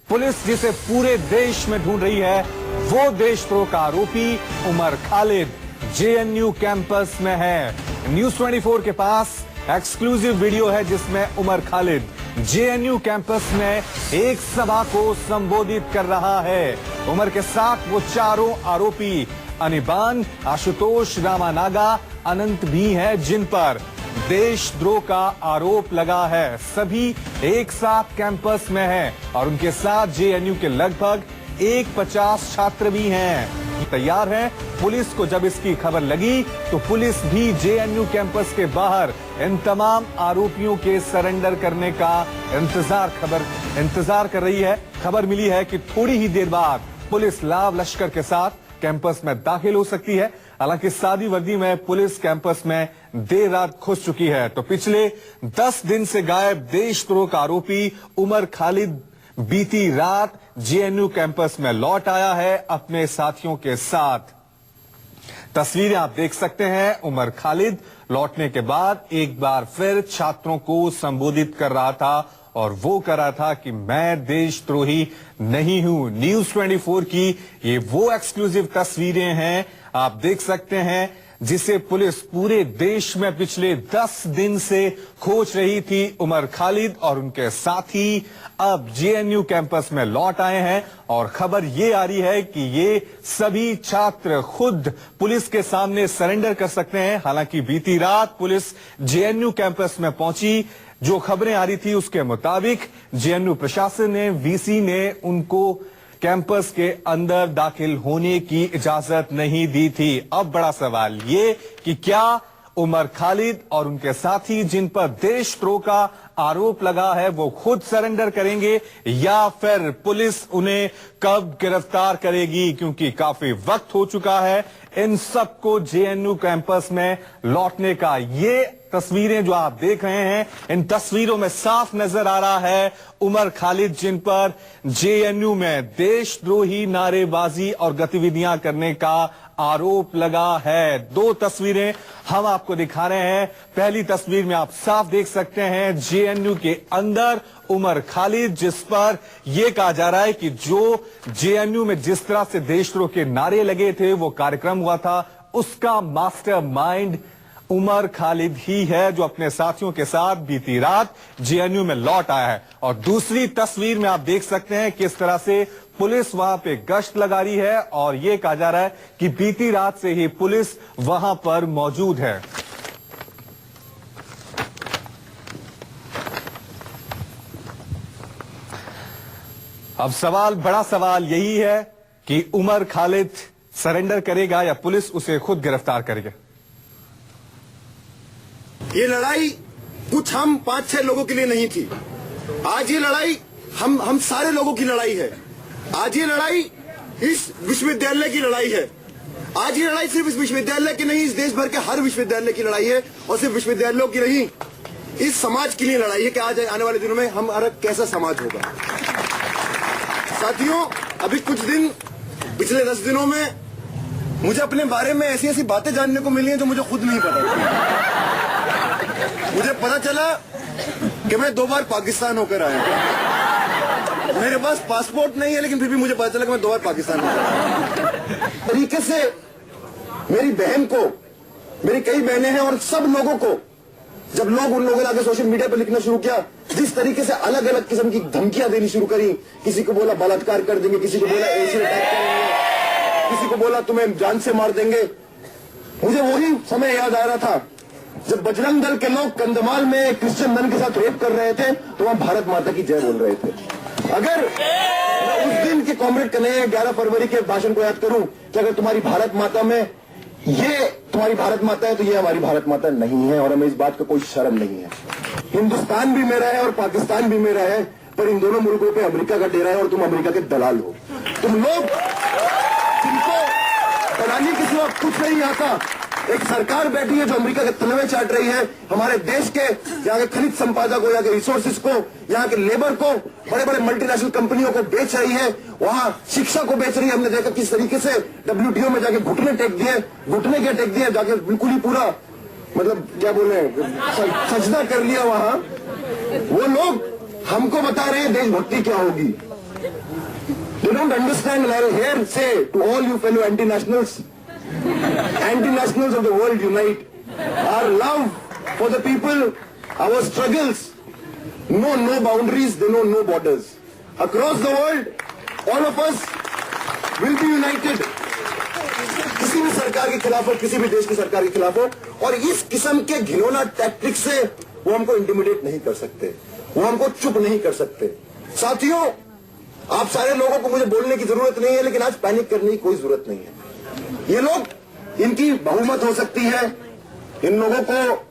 Police जिसे पूरे देश में ढूंढ रही है वो देशद्रोह का आरोपी उमर खालिद जेएनयू कैंपस में है। न्यूज 24 के पास एक्सक्लूसिव वीडियो है जिसमें उमर खालिद जेएनयू कैंपस में एक सभा को संबोधित कर रहा है। उमर के साथ वो चारों आरोपी अनिबान, आशुतोष, रामानागा, अनंत भी हैं जिन पर देशद्रोह का आरोप लगा है। सभी एक साथ कैंपस में हैं और उनके साथ जेएनयू के लगभग 150 छात्र भी हैं। तैयार हैं। पुलिस को जब इसकी खबर लगी तो पुलिस भी जेएनयू कैंपस के बाहर इन तमाम आरोपियों के सरेंडर करने का इंतजार कर रही है। खबर मिली है कि थोड़ी ही देर बाद पुलिस लाव लश्कर के साथ कैंपस में दाखिल हो सकती है। हालांकि सादी वर्दी में पुलिस कैंपस में देर रात घुस चुकी है। तो पिछले 10 दिन से गायब देशद्रोह का आरोपी उमर खालिद बीती रात जेएनयू कैंपस में लौट आया है अपने साथियों के साथ। तस्वीरें आप देख सकते हैं। उमर खालिद लौटने के बाद एक बार फिर छात्रों को संबोधित कर रहा था और वो कर रहा था कि मैं देशद्रोही नहीं हूं। न्यूज 24 की ये वो एक्सक्लूसिव तस्वीरें हैं आप देख सकते हैं जिसे पुलिस पूरे देश में पिछले 10 दिन से खोज रही थी। उमर खालिद और उनके साथी अब जेएनयू कैंपस में लौट आए हैं और खबर ये आ रही है कि ये सभी छात्र खुद पुलिस के सामने सरेंडर कर सकते हैं। हालांकि बीती रात पुलिस जेएनयू कैंपस में पहुंची। जो खबरें आ रही थी उसके मुताबिक जेएनयू प्रशासन ने, वीसी ने उनको कैंपस के अंदर दाखिल होने की इजाजत नहीं दी थी। अब बड़ा सवाल ये कि क्या उमर खालिद और उनके साथी जिन पर देशद्रोह का आरोप लगा है वो खुद सरेंडर करेंगे या फिर पुलिस उन्हें कब गिरफ्तार करेगी, क्योंकि काफी वक्त हो चुका है इन सबको जेएनयू कैंपस में लौटने का। ये तस्वीरें जो आप देख रहे हैं इन तस्वीरों में साफ नजर आ रहा है उमर खालिद जिन पर जेएनयू में देशद्रोही नारेबाजी और गतिविधियां करने का आरोप लगा है। दो तस्वीरें हम आपको दिखा रहे हैं। पहली तस्वीर में आप साफ देख सकते हैं जेएनयू के अंदर उमर खालिद जिस पर यह कहा जा रहा है कि जो जेएनयू में जिस तरह से देशद्रोह के नारे लगे थे वो कार्यक्रम हुआ था उसका मास्टरमाइंड उमर खालिद ही है जो अपने साथियों के साथ बीती रात जेएनयू में लौट आया है। और दूसरी तस्वीर में आप देख सकते हैं किस तरह से पुलिस वहां पे गश्त लगा रही है और यह कहा जा रहा है कि बीती रात से ही पुलिस वहां पर मौजूद है। अब बड़ा सवाल यही है कि उमर खालिद सरेंडर करेगा या पुलिस उसे खुद गिरफ्तार करेगी। ये लड़ाई कुछ हम 5-6 लोगों के लिए नहीं थी। आज ये लड़ाई हम सारे लोगों की लड़ाई है। आज ये लड़ाई इस विश्वविद्यालय की लड़ाई है। आज ये लड़ाई सिर्फ इस विश्वविद्यालय की नहीं, इस देश भर के हर विश्वविद्यालय की लड़ाई है और सिर्फ विश्वविद्यालयों की नहीं, इस समाज के लिए लड़ाई है कि आज आने वाले दिनों में हमारा कैसा समाज होगा। साथियों, अभी कुछ दिन पिछले 10 दिनों में मुझे अपने बारे में ऐसी ऐसी बातें जानने को मिली हैं जो मुझे खुद नहीं पता। मुझे पता चला कि मैं 2 बार पाकिस्तान होकर आया। मेरे पास पासपोर्ट नहीं है लेकिन फिर भी मुझे पता चला कि मैं 2 बार पाकिस्तान होकर आया। तरीके से मेरी बहन को, मेरी कई बहनें हैं और सब लोगों को, जब लोग उन लोगों ने आगे सोशल मीडिया पर लिखना शुरू किया, जिस तरीके से अलग अलग किस्म की धमकियां देनी शुरू करी, किसी को बोला बलात्कार कर देंगे, किसी को बोला एसिड अटैक करेंगे, किसी को बोला तुम्हें जान से मार देंगे। मुझे वही समय याद आ रहा था जब बजरंग दल के लोग कंधमाल में क्रिश्चियन नन के साथ रेप कर रहे थे तो वहां भारत माता की जय बोल रहे थे। अगर मैं उस दिन के कॉमरेड कन्हैया 11 फरवरी के भाषण को याद करूं कि अगर तुम्हारी भारत माता में ये तुम्हारी भारत माता है तो ये हमारी भारत माता नहीं है और हमें इस बात का कोई शर्म नहीं है। हिंदुस्तान भी मेरा है और पाकिस्तान भी मेरा है, पर इन दोनों मुल्कों पे अमेरिका का डेरा है और तुम अमेरिका के दलाल हो। तुम लोग जिनको दलाली के सिवा कुछ नहीं आता, एक सरकार बैठी है जो अमेरिका के तलवे चाट रही है, हमारे देश के यहाँ के खनिज संपदा को, यहाँ के रिसोर्सेज को, यहाँ के लेबर को बड़े बड़े मल्टीनेशनल कंपनियों को बेच रही है, वहाँ शिक्षा को बेच रही है। हमने देखा किस तरीके से WTO में जाके घुटने टेक दिए, घुटने क्या टेक दिए, जाके बिल्कुल ही पूरा मतलब क्या बोले सजदा कर लिया वहाँ। वो लोग हमको बता रहे हैं देशभक्ति क्या होगी। They don't understand, and I will here say to all you fellow anti-nationals of the world, unite. Our love for the people, our struggles know no boundaries, they know no borders. Across the world, all of us will be united. किसी भी सरकार के खिलाफ हो, किसी भी देश की सरकार के खिलाफ हो, और इस किस्म के घिनौना टैक्टिक्स से वो हमको इंटिमिडेट नहीं कर सकते, वो हमको चुप नहीं कर सकते। साथियों, आप सारे लोगों को मुझे बोलने की जरूरत नहीं है, लेकिन आज पैनिक करने की कोई जरूरत नहीं है। ये लोग, इनकी बहुमत हो सकती है, इन लोगों को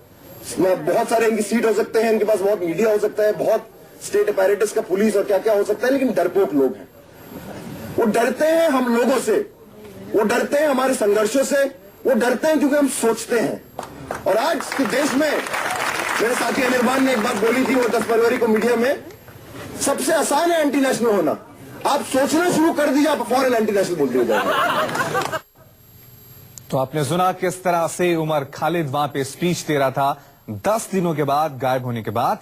बहुत सारे इनकी सीट हो सकते हैं, इनके पास बहुत मीडिया हो सकता है, बहुत स्टेट अपैरेटस का पुलिस और क्या क्या हो सकता है, लेकिन डरपोक लोग हैं। वो डरते हैं हम लोगों से, वो डरते हैं हमारे संघर्षों से, वो डरते हैं क्योंकि हम सोचते हैं। और आज के देश में मेरे साथी अनिर्बान ने एक बात बोली थी, वो 10 फरवरी को मीडिया में, सबसे आसान है एंटी नेशनल होना, आप सोचना शुरू कर दीजिए, आप फौरन एंटी नेशनल बोलते हो जाएंगे। तो आपने सुना किस तरह से उमर खालिद वहां पे स्पीच दे रहा था। 10 दिनों के बाद, गायब होने के बाद,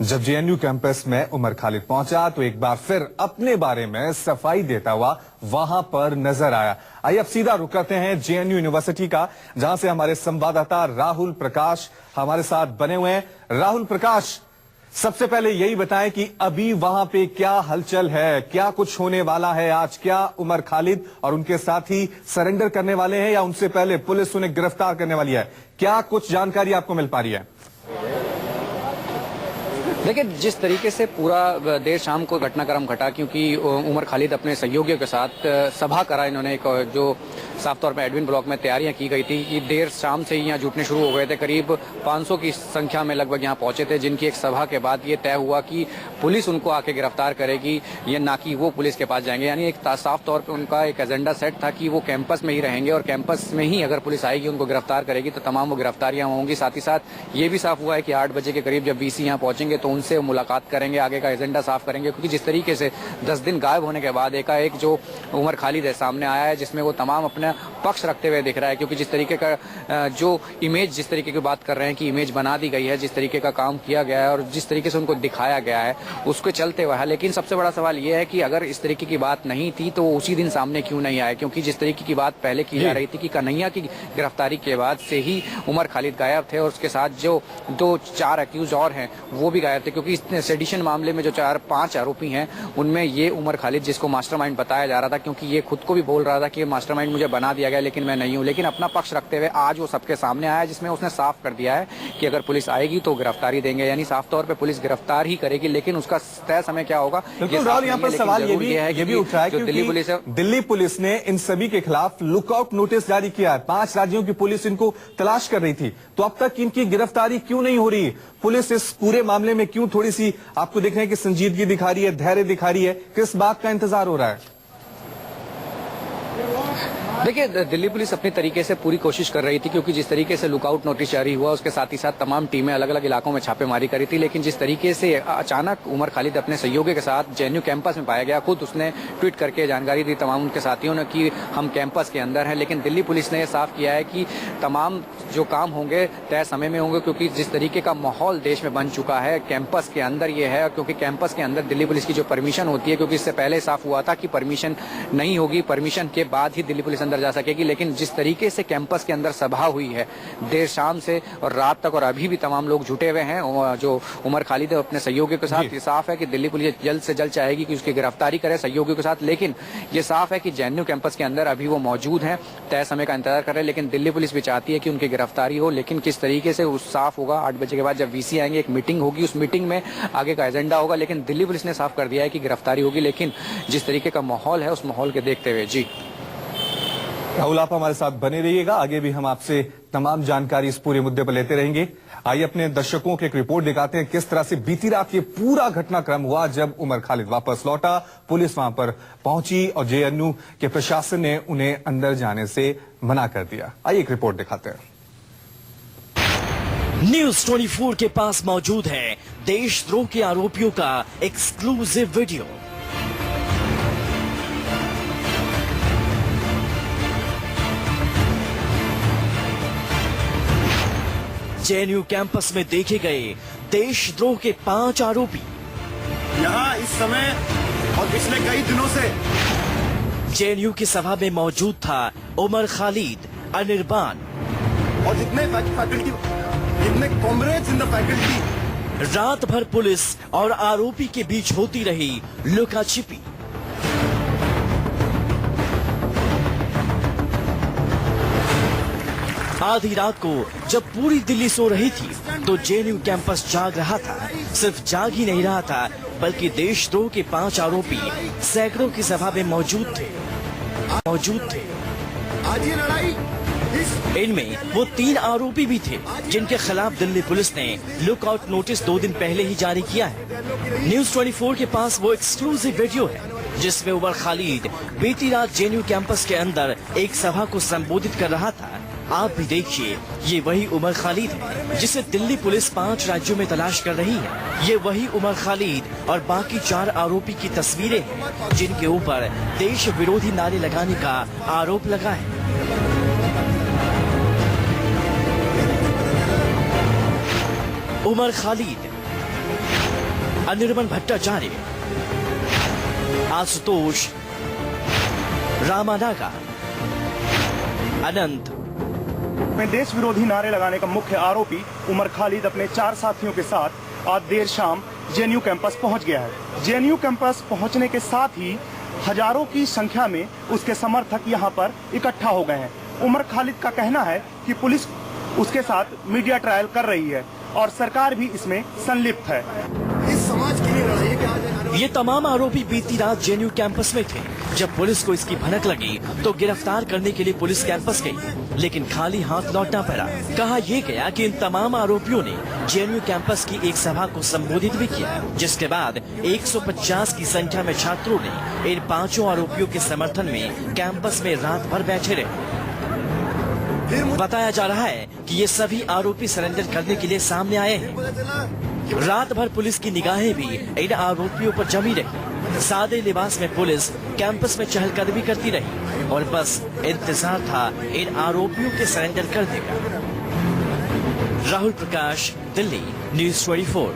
जब जेएनयू कैंपस में उमर खालिद पहुंचा तो एक बार फिर अपने बारे में सफाई देता हुआ वहां पर नजर आया। आइए अब सीधा रुक करते हैं जेएनयू यूनिवर्सिटी का, जहां से हमारे संवाददाता राहुल प्रकाश हमारे साथ बने हुए हैं। राहुल प्रकाश, सबसे पहले यही बताएं कि अभी वहां पे क्या हलचल है, क्या कुछ होने वाला है आज? क्या उमर खालिद और उनके साथी सरेंडर करने वाले हैं या उनसे पहले पुलिस उन्हें गिरफ्तार करने वाली है? क्या कुछ जानकारी आपको मिल पा रही है? देखिए, जिस तरीके से पूरा देर शाम को घटनाक्रम घटा, क्योंकि उमर खालिद अपने सहयोगियों के साथ सभा करा इन्होंने, एक जो साफ तौर पर एडमिन ब्लॉक में तैयारियां की गई थी कि देर शाम से ही यहाँ जुटने शुरू हो गए थे। करीब 500 की संख्या में लगभग यहाँ पहुंचे थे, जिनकी एक सभा के बाद ये तय हुआ कि पुलिस उनको आके गिरफ्तार करेगी, ये ना कि वो पुलिस के पास जाएंगे। यानी एक साफ तौर पर उनका एक एजेंडा सेट था कि वो कैंपस में ही रहेंगे और कैंपस में ही अगर पुलिस आएगी उनको गिरफ्तार करेगी तो तमाम वो गिरफ्तारियां होंगी। साथ ही साथ ये भी साफ हुआ है कि 8 बजे के करीब जब वीसी यहाँ पहुंचेंगे तो उनसे मुलाकात करेंगे, आगे का एजेंडा साफ करेंगे, क्योंकि जिस तरीके से 10 दिन गायब होने के बाद एकाएक जो उमर खालिद है सामने आया है, जिसमें वो तमाम अपना पक्ष रखते हुए दिख रहा है। क्योंकि जिस तरीके का जो इमेज, जिस तरीके की बात कर रहे हैं कि इमेज बना दी गई है, जिस तरीके का काम किया गया है और जिस तरीके से उनको दिखाया गया है, उसके चलते हुए है। लेकिन सबसे बड़ा सवाल यह है कि अगर इस तरीके की बात नहीं थी तो वो उसी दिन सामने क्यों नहीं आए? क्योंकि जिस तरीके की बात पहले की जा रही थी कि कन्हैया की गिरफ्तारी के बाद से ही उमर खालिद गायब थे और उसके साथ जो 2-4 एक्यूज और हैं वो भी गायब थे। क्योंकि इस सेडिशन मामले में जो 4-5 आरोपी हैं उनमें ये उमर खालिद, जिसको मास्टरमाइंड बताया जा रहा था, क्योंकि ये खुद को भी बोल रहा था कि मास्टरमाइंड मुझे बना दिया गया लेकिन मैं नहीं हूं, लेकिन अपना पक्ष रखते हुए आज वो सबके सामने आया, जिसमें उसने साफ कर दिया है कि अगर पुलिस आएगी तो गिरफ्तारी देंगे। यानी साफ तौर पे पुलिस गिरफ्तार ही करेगी, लेकिन उसका तय समय क्या होगा राहुल, यहाँ पर सवाल ये भी उठ रहा है कि दिल्ली पुलिस ने इन सभी के खिलाफ लुकआउट नोटिस जारी किया है। 5 राज्यों की पुलिस इनको तलाश कर रही थी, तो अब तक इनकी गिरफ्तारी क्यों नहीं हो रही? पुलिस इस पूरे मामले में क्यों थोड़ी सी आपको देख रहे हैं कि संजीदगी दिखा रही है, धैर्य दिखा रही है? किस बात का इंतजार हो रहा है? देखिए, दिल्ली पुलिस अपने तरीके से पूरी कोशिश कर रही थी, क्योंकि जिस तरीके से लुकआउट नोटिस जारी हुआ उसके साथ ही साथ तमाम टीमें अलग अलग इलाकों में छापेमारी करी थी। लेकिन जिस तरीके से अचानक उमर खालिद अपने सहयोगी के साथ जेएनयू कैंपस में पाया गया, खुद उसने ट्वीट करके जानकारी दी तमाम उनके साथियों ने कि हम कैंपस के अंदर हैं। लेकिन दिल्ली पुलिस ने यह साफ किया है कि तमाम जो काम होंगे तय समय में होंगे, क्योंकि जिस तरीके का माहौल देश में बन चुका है कैंपस के अंदर ये है, क्योंकि कैंपस के अंदर दिल्ली पुलिस की जो परमिशन होती है, क्योंकि इससे पहले साफ हुआ था कि परमिशन नहीं होगी, परमिशन के बाद ही दिल्ली पुलिस अंदर जा सकेगी। लेकिन जिस तरीके से कैंपस के अंदर सभा हुई है देर शाम से और रात तक, और अभी भी तमाम लोग जुटे हुए हैं जो उमर खालिद है अपने सहयोगियों के साथ, ये साफ है कि दिल्ली पुलिस जल्द से जल्द चाहेगी कि उसकी गिरफ्तारी करे सहयोगियों के साथ। लेकिन ये साफ है कि जेएनयू कैंपस के अंदर अभी वो मौजूद हैं, तय समय का इंतजार कर रहे हैं। लेकिन दिल्ली पुलिस भी चाहती है कि उनकी गिरफ्तारी हो, लेकिन किस तरीके से उस साफ होगा 8 बजे के बाद जब वीसी आएंगे, एक मीटिंग होगी, उस मीटिंग में आगे का एजेंडा होगा। लेकिन दिल्ली पुलिस ने साफ कर दिया है कि गिरफ्तारी होगी, लेकिन जिस तरीके का माहौल है उस माहौल के देखते हुए। जी राहुल, आप हमारे साथ बने रहिएगा, आगे भी हम आपसे तमाम जानकारी इस पूरे मुद्दे पर लेते रहेंगे। आइए अपने दर्शकों को एक रिपोर्ट दिखाते हैं किस तरह से बीती रात ये पूरा घटनाक्रम हुआ जब उमर खालिद वापस लौटा। पुलिस वहां पर पहुंची और जेएनयू के प्रशासन ने उन्हें अंदर जाने से मना कर दिया। आइए एक रिपोर्ट दिखाते हैं। न्यूज़ 24 के पास मौजूद है देशद्रोह के आरोपियों का एक्सक्लूसिव वीडियो। जेएनयू कैंपस में देखे गए देशद्रोह के 5 आरोपी। यहाँ इस समय और पिछले कई दिनों से जेएनयू की सभा में मौजूद था उमर खालिद, अनिर्बान। और जितने फैकल्टी, जितने कॉमरेड्स इन द फैकल्टी, रात भर पुलिस और आरोपी के बीच होती रही लुका छिपी। आधी रात को जब पूरी दिल्ली सो रही थी तो जेएनयू कैंपस जाग रहा था। सिर्फ जाग ही नहीं रहा था बल्कि देशद्रोह के 5 आरोपी सैकड़ों की सभा में मौजूद थे। आज ये लड़ाई इनमें वो 3 आरोपी भी थे जिनके खिलाफ दिल्ली पुलिस ने लुकआउट नोटिस 2 दिन पहले ही जारी किया है। न्यूज 24 के पास वो एक्सक्लूसिव वीडियो है जिसमें उमर खालिद बीती रात जेएनयू कैंपस के अंदर एक सभा को संबोधित कर रहा था। आप भी देखिए, ये वही उमर खालिद है जिसे दिल्ली पुलिस 5 राज्यों में तलाश कर रही है। ये वही उमर खालिद और बाकी 4 आरोपी की तस्वीरें हैं जिनके ऊपर देश विरोधी नारे लगाने का आरोप लगा है। उमर खालिद, अनिर्बान भट्टाचार्य, आशुतोष रामानागा, अनंत। में देश विरोधी नारे लगाने का मुख्य आरोपी उमर खालिद अपने 4 साथियों के साथ आज देर शाम जेएनयू कैंपस पहुंच गया है। जेएनयू कैंपस पहुंचने के साथ ही हजारों की संख्या में उसके समर्थक यहां पर इकट्ठा हो गए हैं। उमर खालिद का कहना है कि पुलिस उसके साथ मीडिया ट्रायल कर रही है और सरकार भी इसमें संलिप्त है। इस समाज के लिए लड़ाई है। ये तमाम आरोपी बीती रात जेएनयू कैंपस में थे। जब पुलिस को इसकी भनक लगी तो गिरफ्तार करने के लिए पुलिस कैंपस गई, लेकिन खाली हाथ लौटना पड़ा। कहा यह गया कि इन तमाम आरोपियों ने जेएनयू कैंपस की एक सभा को संबोधित भी किया, जिसके बाद 150 की संख्या में छात्रों ने इन 5 आरोपियों के समर्थन में कैंपस में रात भर बैठे रहे। बताया जा रहा है कि ये सभी आरोपी सरेंडर करने के लिए सामने आए हैं। रात भर पुलिस की निगाहें भी इन आरोपियों पर जमी रही। सादे लिबास में पुलिस कैंपस में चहलकदमी करती रही और बस इंतजार था इन आरोपियों के सरेंडर करने का। राहुल प्रकाश, दिल्ली, न्यूज 24।